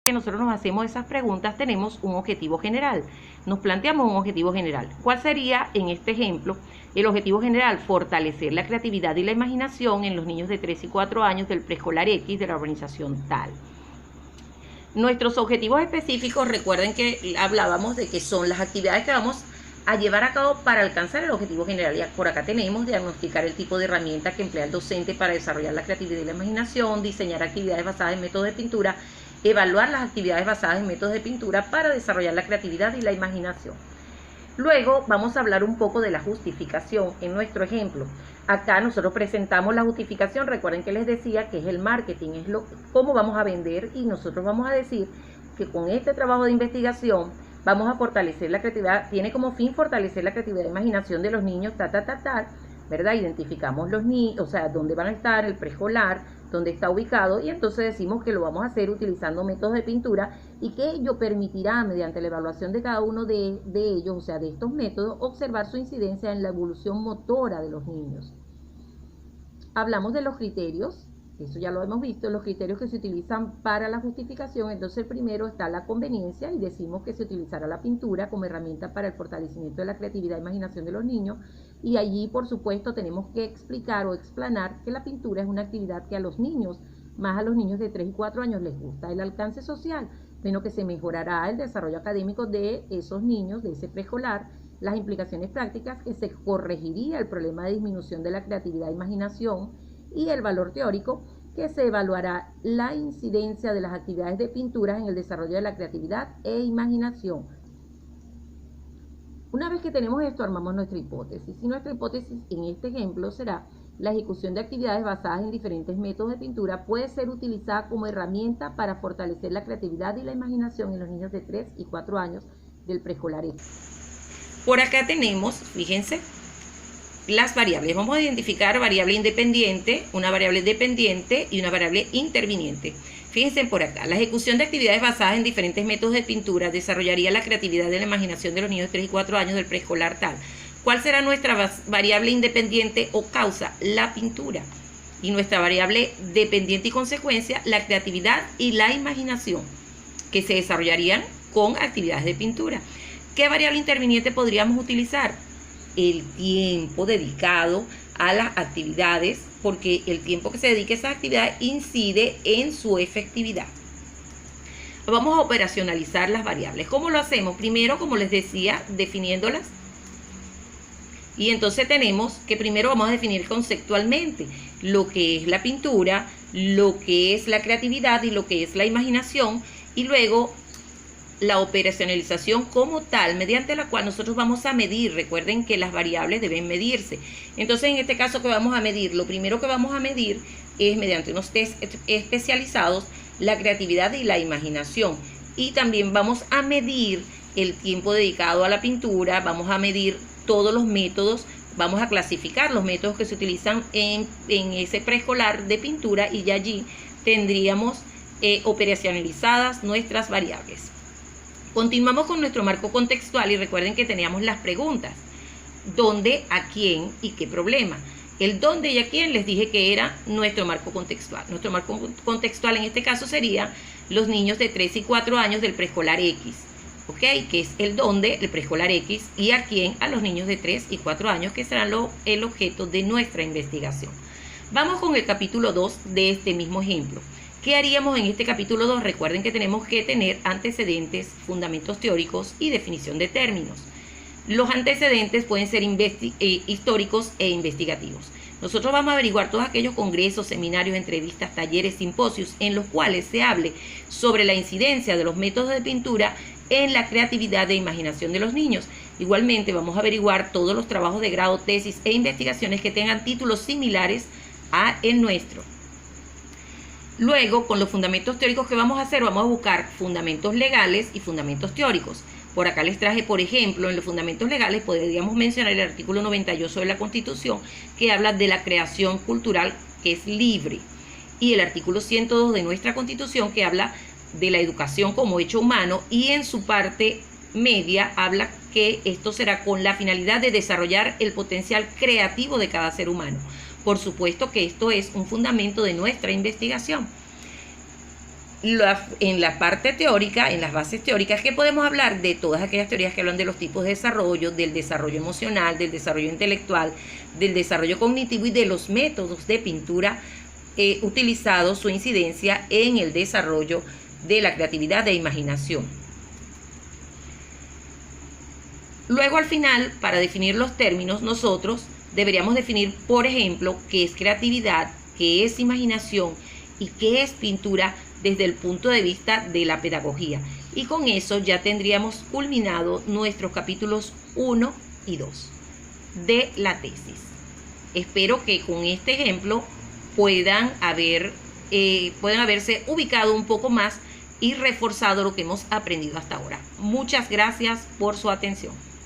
que nosotros nos hacemos esas preguntas, tenemos un objetivo general. Nos planteamos un objetivo general. ¿Cuál sería, en este ejemplo, el objetivo general? Fortalecer la creatividad y la imaginación en los niños de 3 y 4 años del preescolar X de la urbanización tal. Nuestros objetivos específicos, recuerden que hablábamos de que son las actividades que vamos a llevar a cabo para alcanzar el objetivo general. Y por acá tenemos diagnosticar el tipo de herramienta que emplea el docente para desarrollar la creatividad y la imaginación, diseñar actividades basadas en métodos de pintura, evaluar las actividades basadas en métodos de pintura para desarrollar la creatividad y la imaginación. Luego vamos a hablar un poco de la justificación en nuestro ejemplo. Acá nosotros presentamos la justificación, recuerden que les decía que es el marketing, es cómo vamos a vender, y nosotros vamos a decir que con este trabajo de investigación vamos a fortalecer la creatividad, tiene como fin fortalecer la creatividad e imaginación de los niños, ¿verdad? Identificamos los niños, o sea, dónde van a estar, el preescolar, dónde está ubicado, y entonces decimos que lo vamos a hacer utilizando métodos de pintura y que ello permitirá, mediante la evaluación de cada uno de ellos, o sea, de estos métodos, observar su incidencia en la evolución motora de los niños. Hablamos de los criterios, eso ya lo hemos visto, los criterios que se utilizan para la justificación. Entonces el primero está la conveniencia, y decimos que se utilizará la pintura como herramienta para el fortalecimiento de la creatividad e imaginación de los niños, y allí por supuesto tenemos que explicar o explanar que la pintura es una actividad que a los niños, más a los niños de 3 y 4 años, les gusta. El alcance social, bueno, que se mejorará el desarrollo académico de esos niños, de ese preescolar. Las implicaciones prácticas, que se corregiría el problema de disminución de la creatividad e imaginación. Y el valor teórico, que se evaluará la incidencia de las actividades de pinturas en el desarrollo de la creatividad e imaginación. Una vez que tenemos esto, armamos nuestra hipótesis. Y nuestra hipótesis en este ejemplo será: la ejecución de actividades basadas en diferentes métodos de pintura puede ser utilizada como herramienta para fortalecer la creatividad y la imaginación en los niños de 3 y 4 años del preescolar. Por acá tenemos, fíjense, las variables. Vamos a identificar variable independiente, una variable dependiente y una variable interviniente. Fíjense por acá, la ejecución de actividades basadas en diferentes métodos de pintura desarrollaría la creatividad y la imaginación de los niños de 3 y 4 años del preescolar tal. ¿Cuál será nuestra variable independiente o causa? La pintura. Y nuestra variable dependiente y consecuencia, la creatividad y la imaginación, que se desarrollarían con actividades de pintura. ¿Qué variable interviniente podríamos utilizar? El tiempo dedicado a las actividades, porque el tiempo que se dedique a esas actividades incide en su efectividad. Vamos a operacionalizar las variables. ¿Cómo lo hacemos? Primero, como les decía, definiéndolas. Y entonces tenemos que primero vamos a definir conceptualmente lo que es la pintura, lo que es la creatividad y lo que es la imaginación, y luego la operacionalización como tal, mediante la cual nosotros vamos a medir. Recuerden que las variables deben medirse. Entonces, en este caso, ¿qué vamos a medir? Lo primero que vamos a medir es, mediante unos test especializados, la creatividad y la imaginación. Y también vamos a medir el tiempo dedicado a la pintura, vamos a medir todos los métodos, vamos a clasificar los métodos que se utilizan en ese preescolar de pintura, y ya allí tendríamos operacionalizadas nuestras variables. Continuamos con nuestro marco contextual, y recuerden que teníamos las preguntas: ¿dónde, a quién y qué problema? El dónde y a quién les dije que era nuestro marco contextual. Nuestro marco contextual en este caso sería los niños de 3 y 4 años del preescolar X, ¿ok? Que es el dónde, el preescolar X, y a quién, a los niños de 3 y 4 años, que serán el objeto de nuestra investigación. Vamos con el capítulo 2 de este mismo ejemplo. ¿Qué haríamos en este capítulo 2? Recuerden que tenemos que tener antecedentes, fundamentos teóricos y definición de términos. Los antecedentes pueden ser históricos e investigativos. Nosotros vamos a averiguar todos aquellos congresos, seminarios, entrevistas, talleres, simposios en los cuales se hable sobre la incidencia de los métodos de pintura en la creatividad e imaginación de los niños. Igualmente vamos a averiguar todos los trabajos de grado, tesis e investigaciones que tengan títulos similares a el nuestro. Luego, con los fundamentos teóricos que vamos a hacer, vamos a buscar fundamentos legales y fundamentos teóricos. Por acá les traje, por ejemplo, en los fundamentos legales podríamos mencionar el artículo 98 de la Constitución, que habla de la creación cultural, que es libre, y el artículo 102 de nuestra Constitución, que habla de la educación como hecho humano, y en su parte media habla que esto será con la finalidad de desarrollar el potencial creativo de cada ser humano. Por supuesto que esto es un fundamento de nuestra investigación. En la parte teórica, en las bases teóricas, que podemos hablar de todas aquellas teorías que hablan de los tipos de desarrollo, del desarrollo emocional, del desarrollo intelectual, del desarrollo cognitivo y de los métodos de pintura utilizados, su incidencia en el desarrollo de la creatividad e imaginación. Luego, al final, para definir los términos, nosotros deberíamos definir, por ejemplo, qué es creatividad, qué es imaginación y qué es pintura desde el punto de vista de la pedagogía. Y con eso ya tendríamos culminado nuestros capítulos 1 y 2 de la tesis. Espero que con este ejemplo puedan haberse ubicado un poco más y reforzado lo que hemos aprendido hasta ahora. Muchas gracias por su atención.